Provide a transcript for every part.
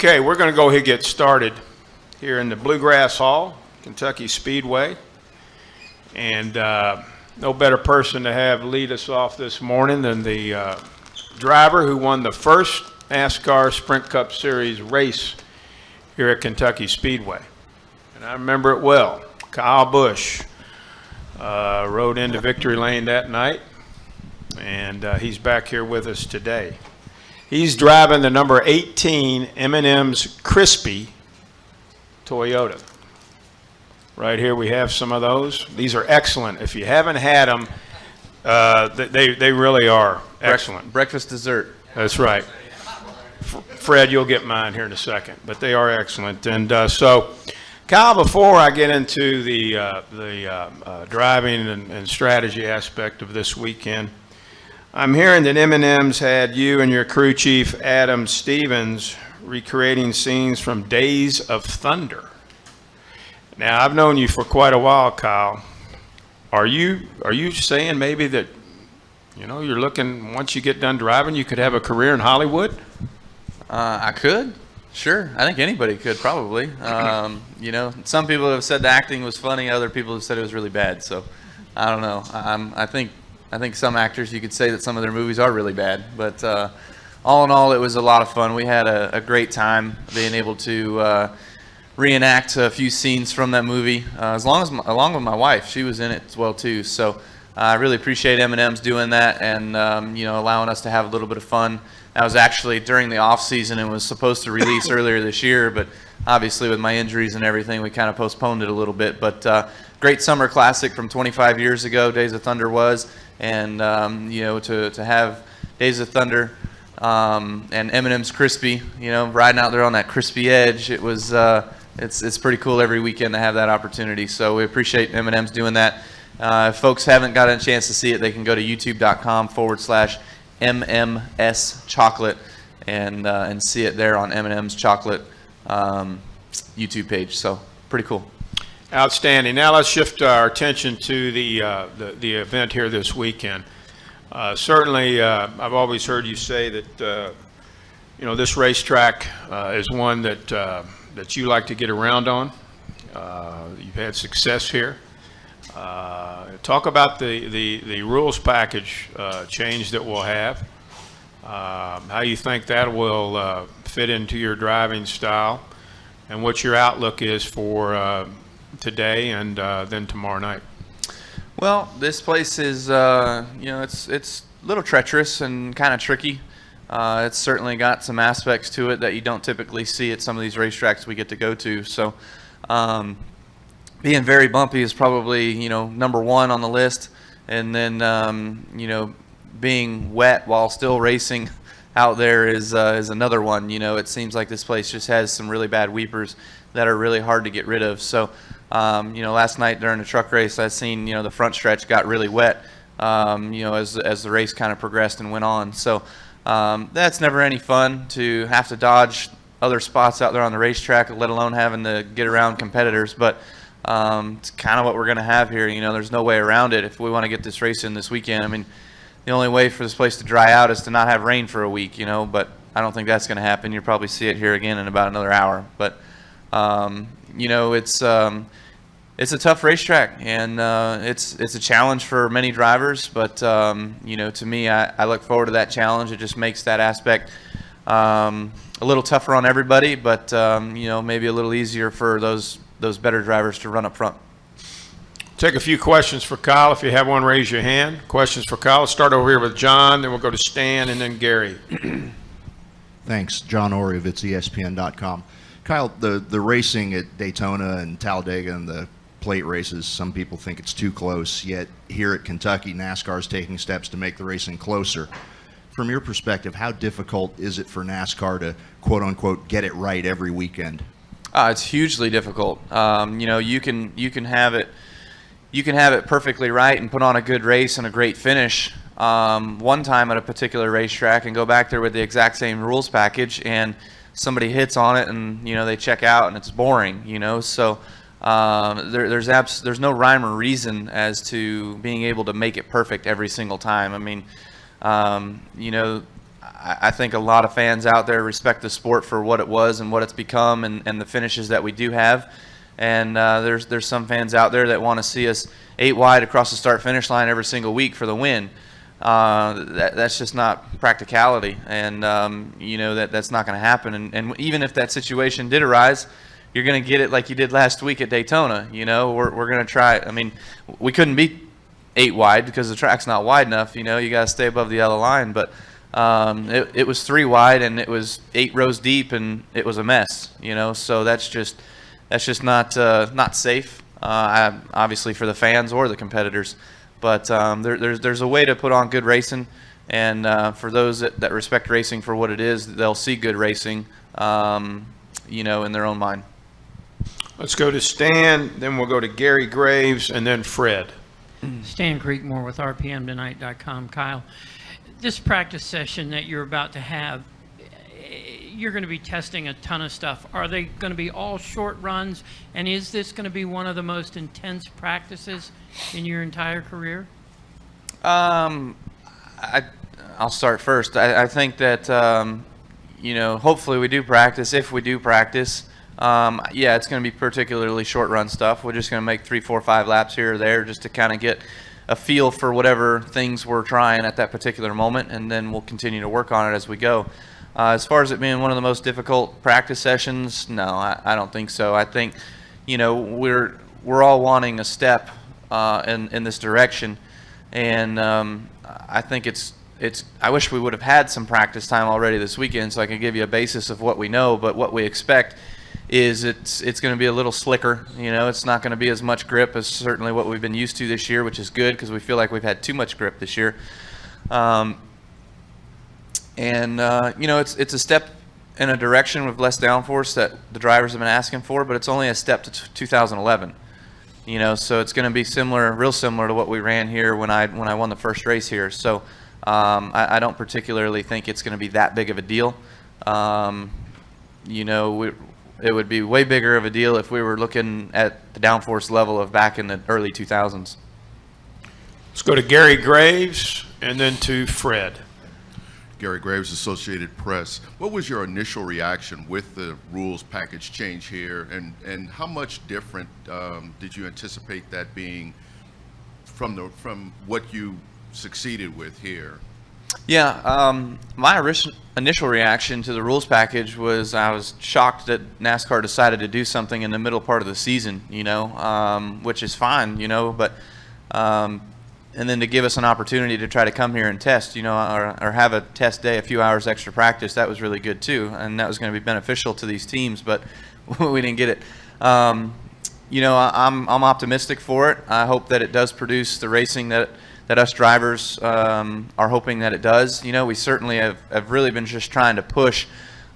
Okay, we're going to go ahead and get started here in the Bluegrass Hall, Kentucky Speedway. And no better person to have lead us off this morning than the driver who won the first NASCAR Sprint Cup Series race here at Kentucky Speedway. And I remember it well. Kyle Busch rode into victory lane that night, and he's back here with us today. He's driving the number 18 M&M's Crispy Toyota. Right here we have some of those. These are excellent. If you haven't had them, they really are excellent. Breakfast dessert. That's right. Fred, you'll get mine here in a second, but they are excellent. And so, Kyle, before I get into the driving and strategy aspect of this weekend, I'm hearing that M&M's had you and your crew chief, Adam Stevens, recreating scenes from Days of Thunder. Now, I've known you for quite a while, Kyle. Are you saying maybe that, you know, you're looking, once you get done driving, you could have a career in Hollywood? I could. Sure. I think anybody could probably. You know, some people have said the acting was funny. Other people have said it was really bad. So I don't know. I think some actors, you could say that some of their movies are really bad. But all in all, it was a lot of fun. We had a great time being able to reenact a few scenes from that movie, along with my wife. She was in it as well too. So I really appreciate M&M's doing that and you know, allowing us to have a little bit of fun. That was actually during the off season and was supposed to release earlier this year, but obviously with my injuries and everything, we kind of postponed it a little bit. But great summer classic from 25 years ago, Days of Thunder was, and you know, to have Days of Thunder and M&M's Crispy, you know, riding out there on that crispy edge, it was it's pretty cool every weekend to have that opportunity. So we appreciate M&M's doing that. If folks haven't gotten a chance to see it, they can go to youtube.com/MMS Chocolate and see it there on M&M's Chocolate YouTube page. So pretty cool. Outstanding. Now let's shift our attention to the event here this weekend. Certainly, I've always heard you say that you know, this racetrack is one that you like to get around on. You've had success here. Talk about the rules package change that we'll have. How you think that will fit into your driving style, and what your outlook is for today and then tomorrow night. Well, this place is you know, it's a little treacherous and kind of tricky. It's certainly got some aspects to it that you don't typically see at some of these racetracks we get to go to. So being very bumpy is probably, you know, number one on the list. And then you know, being wet while still racing out there is another one. You know, it seems like this place just has some really bad weepers that are really hard to get rid of. So you know, last night during the truck race, I seen, you know, the front stretch got really wet, you know, as the race kind of progressed and went on. So that's never any fun to have to dodge other spots out there on the racetrack, let alone having to get around competitors. But it's kind of what we're going to have here. You know, there's no way around it if we want to get this race in this weekend. I mean, the only way for this place to dry out is to not have rain for a week, you know, but I don't think that's going to happen. You'll probably see it here again in about another hour. But you know, it's a tough racetrack, and it's a challenge for many drivers. But you know, to me, I look forward to that challenge. It just makes that aspect a little tougher on everybody, but you know, maybe a little easier for those better drivers to run up front. Take a few questions for Kyle. If you have one, raise your hand. Questions for Kyle. Let's start over here with John, then we'll go to Stan, and then Gary. Thanks. John Orovitz, ESPN.com. Kyle, the racing at Daytona and Talladega and the plate races, some people think it's too close, yet here at Kentucky, NASCAR is taking steps to make the racing closer. From your perspective, how difficult is it for NASCAR to, quote-unquote, get it right every weekend? It's hugely difficult. You know, you can have it perfectly right and put on a good race and a great finish one time at a particular racetrack and go back there with the exact same rules package, and somebody hits on it and, you know, they check out and it's boring, you know. So there's no rhyme or reason as to being able to make it perfect every single time. I mean, you know, I think a lot of fans out there respect the sport for what it was and what it's become, and the finishes that we do have. And there's some fans out there that want to see us 8 wide across the start-finish line every single week for the win. That's just not practicality, and that's not going to happen. And even if that situation did arise, you're going to get it like you did last week at Daytona. We're going to try. I mean, we couldn't beat 8 wide because the track's not wide enough. You got to stay above the yellow line, but it was 3 wide and it was 8 rows deep and it was a mess. So that's just not safe, obviously for the fans or the competitors. But there's a way to put on good racing, and for those that respect racing for what it is, they'll see good racing, in their own mind. Let's go to Stan, then we'll go to Gary Graves, and then Fred. Stan Creekmore with RPMtonight.com. Kyle, this practice session that you're about to have, you're going to be testing a ton of stuff. Are they going to be all short runs? And is this going to be one of the most intense practices in your entire career? I'll start first. I think that, hopefully we do practice. If we do practice, it's going to be particularly short run stuff. We're just going to make 3, 4, 5 laps here or there just to kind of get a feel for whatever things we're trying at that particular moment, and then we'll continue to work on it as we go. As far as it being one of the most difficult practice sessions, no, I don't think so. I think, we're all wanting a step in this direction, and I think it's. I wish we would have had some practice time already this weekend so I could give you a basis of what we know, but what we expect is it's going to be a little slicker. It's not going to be as much grip as certainly what we've been used to this year, which is good because we feel like we've had too much grip this year. It's a step in a direction with less downforce that the drivers have been asking for, but it's only a step to 2011. So it's going to be real similar to what we ran here when I won the first race here. So I don't particularly think it's going to be that big of a deal. It would be way bigger of a deal if we were looking at the downforce level of back in the early 2000s. Let's go to Gary Graves, and then to Fred. Gary Graves, Associated Press. What was your initial reaction with the rules package change here, and how much different did you anticipate that being from what you succeeded with here? Yeah, my initial reaction to the rules package was I was shocked that NASCAR decided to do something in the middle part of the season, which is fine, but and then to give us an opportunity to try to come here and test, or have a test day, a few hours extra practice, that was really good too, and that was going to be beneficial to these teams, but we didn't get it. I'm optimistic for it. I hope that it does produce the racing that us drivers are hoping that it does. We certainly have really been just trying to push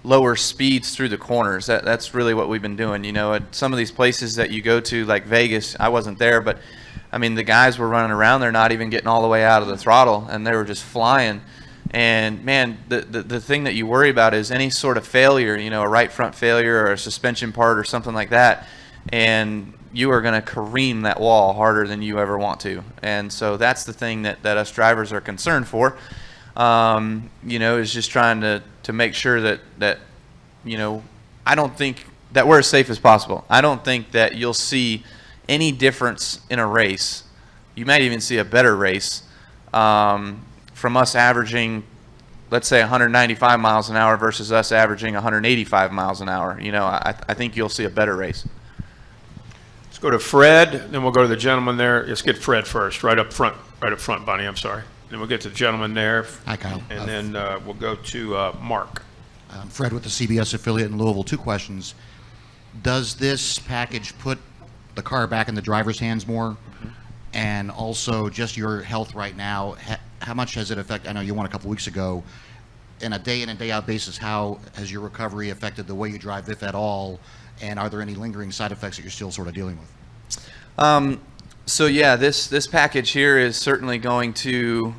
lower speeds through the corners. That's really what we've been doing. At some of these places that you go to, like Vegas, I wasn't there, but I mean, the guys were running around there not even getting all the way out of the throttle, and they were just flying. And man, the thing that you worry about is any sort of failure, a right front failure or a suspension part or something like that, and you are going to careen that wall harder than you ever want to. And so that's the thing that us drivers are concerned for, is just trying to make sure that I don't think that we're as safe as possible. I don't think that you'll see any difference in a race. You might even see a better race from us averaging, let's say, 195 miles an hour versus us averaging 185 miles an hour. I think you'll see a better race. Let's go to Fred, then we'll go to the gentleman there. Let's get Fred first, right up front, Bonnie, I'm sorry. Then we'll get to the gentleman there. Hi, Kyle. And then we'll go to Mark. I'm Fred with the CBS affiliate in Louisville. 2 questions. Does this package put the car back in the driver's hands more? Mm-hmm. And also, just your health right now, how much has it affected? I know you won a couple weeks ago. In a day in and day out basis, how has your recovery affected the way you drive, if at all? And are there any lingering side effects that you're still sort of dealing with? So yeah, this package here is certainly going to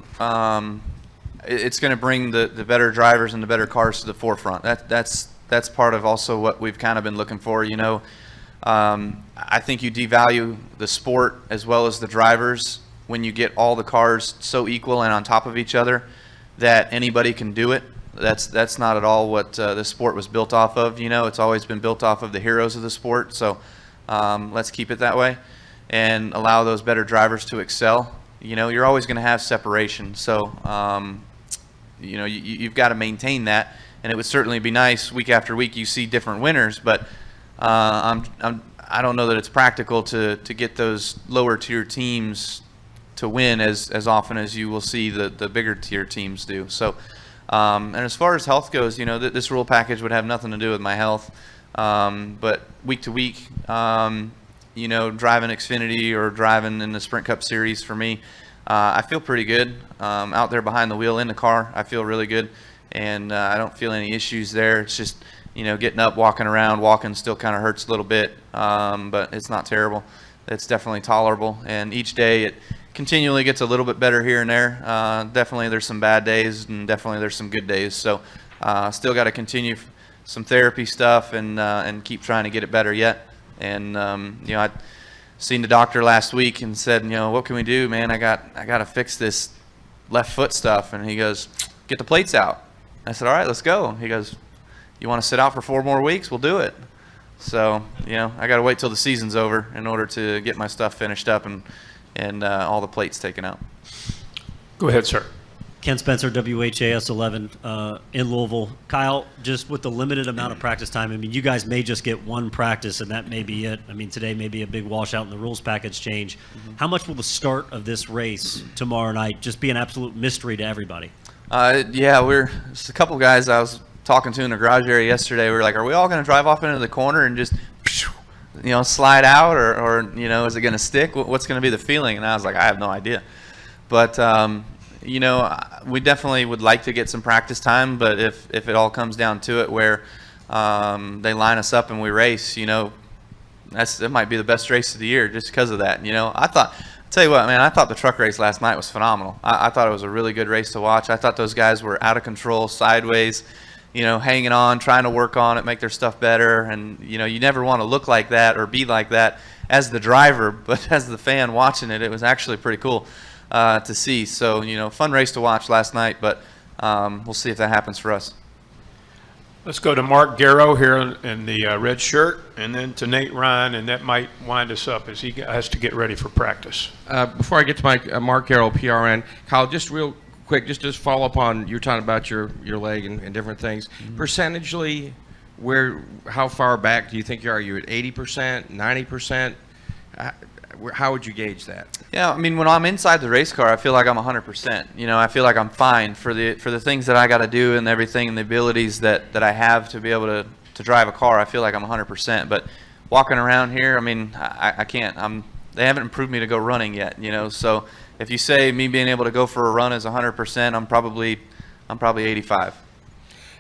it's going to bring the better drivers and the better cars to the forefront. That's part of also what we've kind of been looking for. I think you devalue the sport as well as the drivers when you get all the cars so equal and on top of each other that anybody can do it. That's not at all what the sport was built off of. You know, it's always been built off of the heroes of the sport. So let's keep it that way and allow those better drivers to excel. You know, you're always going to have separation. So, you know, you've got to maintain that. And it would certainly be nice week after week you see different winners, but I don't know that it's practical to get those lower tier teams to win as often as you will see the bigger tier teams do. So, and as far as health goes, you know, this rule package would have nothing to do with my health. But week to week, you know, driving Xfinity or driving in the Sprint Cup Series for me, I feel pretty good. Out there behind the wheel in the car, I feel really good. And I don't feel any issues there. It's just, you know, getting up, walking around, walking still kind of hurts a little bit, but it's not terrible. It's definitely tolerable. And each day it continually gets a little bit better here and there. Definitely there's some bad days and definitely there's some good days. So still got to continue some therapy stuff and keep trying to get it better yet. And, you know, I seen the doctor last week and said, you know, what can we do, man? I got to fix this left foot stuff. And he goes, get the plates out. I said, all right, let's go. He goes, you want to sit out for 4 more weeks? We'll do it. So, you know, I got to wait till the season's over in order to get my stuff finished up and all the plates taken out. Go ahead, sir. Ken Spencer, WHAS 11 in Louisville. Kyle, just with the limited amount of practice time, I mean, you guys may just get one practice and that may be it. I mean, today may be a big washout in the rules package change. Mm-hmm. How much will the start of this race tomorrow night just be an absolute mystery to everybody? Yeah, there's a couple guys I was talking to in the garage area yesterday. We were like, are we all going to drive off into the corner and just, you know, slide out or you know, is it going to stick? What's going to be the feeling? And I was like, I have no idea. But, you know, we definitely would like to get some practice time, but if it all comes down to it where they line us up and we race, you know, that might be the best race of the year just because of that. You know, tell you what, man, I thought the truck race last night was phenomenal. I thought it was a really good race to watch. I thought those guys were out of control, sideways, you know, hanging on, trying to work on it, make their stuff better. And, you know, you never want to look like that or be like that as the driver, but as the fan watching it, it was actually pretty cool to see. So, you know, fun race to watch last night, but we'll see if that happens for us. Let's go to Mark Garrow here in the red shirt, and then to Nate Ryan, and that might wind us up as he has to get ready for practice. Before I get to my Mark Carroll, PRN, Kyle, just real quick, just to follow up on you're talking about your leg and different things. Mm-hmm. Percentagely, how far back do you think you are? Are you at 80%, 90%? How would you gauge that? Yeah, I mean, when I'm inside the race car, I feel like I'm 100%. You know, I feel like I'm fine for the things that I got to do and everything and the abilities that I have to be able to drive a car. I feel like I'm 100%. But walking around here, I mean, I can't. They haven't improved me to go running yet. You know, so if you say me being able to go for a run is 100%, I'm probably 85.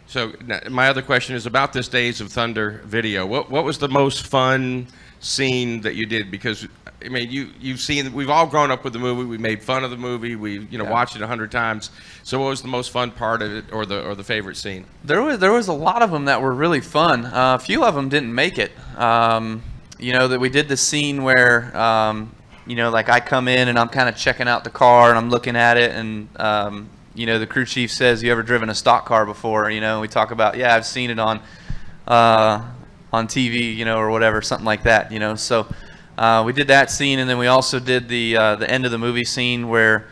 So my other question is about this Days of Thunder video. What was the most fun scene that you did? Because I mean, you've seen, we've all grown up with the movie. We made fun of the movie. We watched it 100 times. So what was the most fun part of it, or the favorite scene? There was a lot of them that were really fun. A few of them didn't make it. You know, that we did the scene where you know, like I come in and I'm kind of checking out the car and I'm looking at it, and you know, the crew chief says, "You ever driven a stock car before?" You know, we talk about, yeah, I've seen it on TV, you know, or whatever, something like that. You know, so. We did that scene, and then we also did the end of the movie scene where,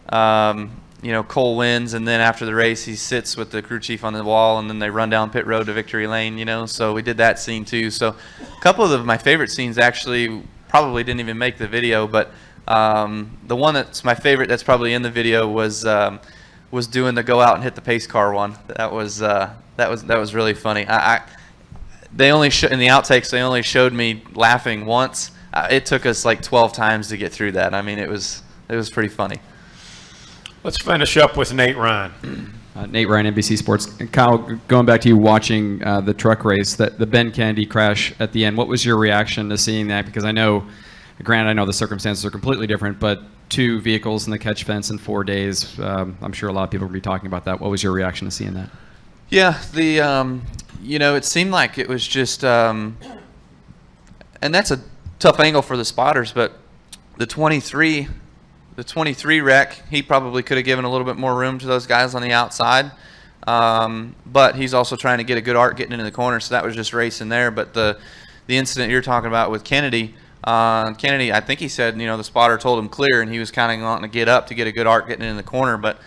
you know, Cole wins, and then after the race, he sits with the crew chief on the wall, and then they run down pit road to victory lane, you know. So we did that scene too. So a couple of my favorite scenes actually probably didn't even make the video, but the one that's my favorite that's probably in the video was doing the go out and hit the pace car one. That was really funny. They only in the outtakes they only showed me laughing once. It took us like 12 times to get through that. I mean, it was pretty funny. Let's finish up with Nate Ryan. Nate Ryan, NBC Sports. Kyle, going back to you watching the truck race, the Ben Kennedy crash at the end, what was your reaction to seeing that? Because I know the circumstances are completely different, but 2 vehicles in the catch fence in 4 days, I'm sure a lot of people will be talking about that. What was your reaction to seeing that? Yeah, you know, it seemed like it was just, and that's a tough angle for the spotters, but the 23 wreck, he probably could have given a little bit more room to those guys on the outside. But he's also trying to get a good arc getting into the corner, so that was just racing there. But the incident you're talking about with Kennedy, I think he said, the spotter told him clear, and he was kind of wanting to get up to get a good arc getting in the corner, but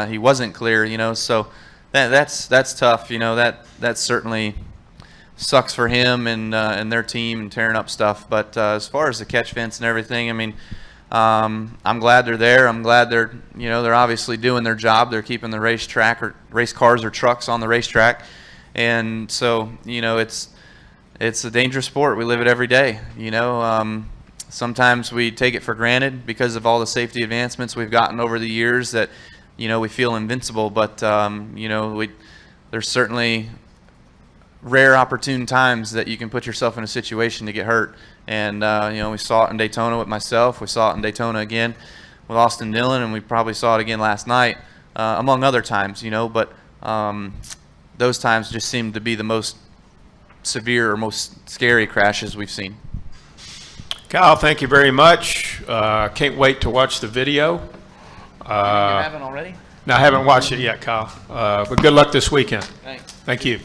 he wasn't clear, so that's tough, that certainly sucks for him and their team and tearing up stuff. But as far as the catch fence and everything, I mean, I'm glad they're there. I'm glad they're obviously doing their job. They're keeping the racetrack or race cars or trucks on the racetrack, and so it's a dangerous sport. We live it every day. Sometimes we take it for granted because of all the safety advancements we've gotten over the years that we feel invincible. But there's certainly rare opportune times that you can put yourself in a situation to get hurt. And we saw it in Daytona with myself. We saw it in Daytona again with Austin Dillon, and we probably saw it again last night, among other times. But those times just seem to be the most severe or most scary crashes we've seen. Kyle, thank you very much. Can't wait to watch the video. You haven't already? No, I haven't watched it yet, Kyle. But good luck this weekend. Thanks. Thank you.